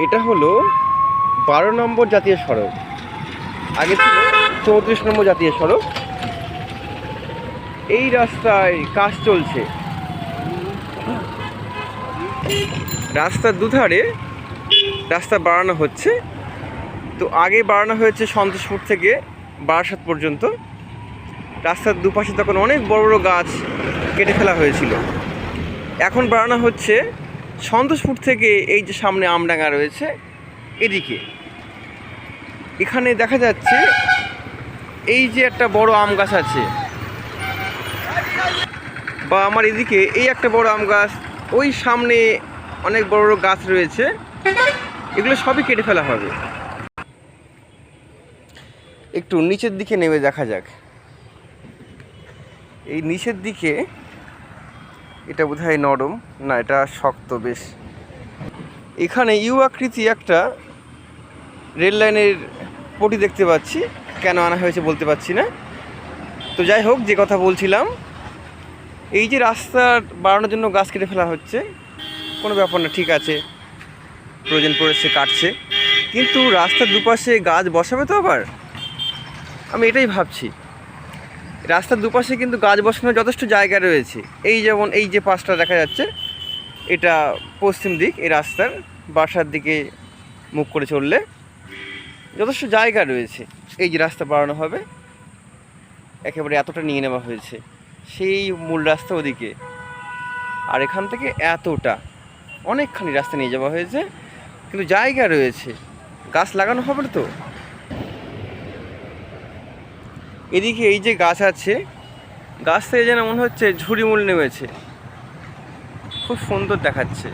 এটা হলো 12 নম্বর জাতীয় সড়ক, আগে ছিল 34 নম্বর জাতীয় সড়ক। এই রাস্তায় কাজ চলছে, রাস্তার দুধারে রাস্তা বাড়ানো হচ্ছে। তো আগে বাড়ানো হয়েছে সন্তোষপুর থেকে বারাসাত পর্যন্ত। রাস্তার দুপাশে তখন অনেক বড় বড় গাছ কেটে ফেলা হয়েছিল। এখন বাড়ানো হচ্ছে সন্তোষপুর থেকে এই যে সামনে আমডাঙ্গা রয়েছে এদিকে। এখানে দেখা যাচ্ছে এই যে একটা বড় আম গাছ আছে, বা আমার এদিকে এই একটা বড় আম গাছ, ওই সামনে অনেক বড় বড় গাছ রয়েছে, এগুলো সবই কেটে ফেলা হবে। একটু নিচের দিকে নেমে দেখা যাক। এই নিচের দিকে এটা বোধহয় নরম, না এটা শক্ত বেশ। এখানে ইউ আকৃতি একটা রেল লাইনের পটি দেখতে পাচ্ছি, কেন আনা হয়েছে বলতে পারছি না। তো যাই হোক, যে কথা বলছিলাম, এই যে রাস্তা বাড়ানোর জন্য গাছ কেটে ফেলা হচ্ছে, কোনো ব্যাপার না, ঠিক আছে, প্রয়োজন পড়েছে কাটছে, কিন্তু রাস্তার দুপাশে গাছ বসাবে তো আবার। আমি এটাই ভাবছি, রাস্তার দুপাশে কিন্তু গাছ বসানোর যথেষ্ট জায়গা রয়েছে। এই যেমন এই যে পাশটা দেখা যাচ্ছে, এটা পশ্চিম দিক, এই রাস্তার বাসার দিকে মুখ করে চললে যথেষ্ট জায়গা রয়েছে। এই যে রাস্তা বাড়ানো হবে, একেবারে এতটা নিয়ে নেওয়া হয়েছে, সেই মূল রাস্তা ওদিকে, আর এখান থেকে এতটা অনেকখানি রাস্তা নিয়ে যাওয়া হয়েছে, কিন্তু জায়গা রয়েছে, গাছ লাগানো হবে তো। এদিকে এই যে গাছ আছে, গাছ থেকে যেন মনে হচ্ছে ঝুড়িমূল নেমেছে, খুব সুন্দর দেখাচ্ছে।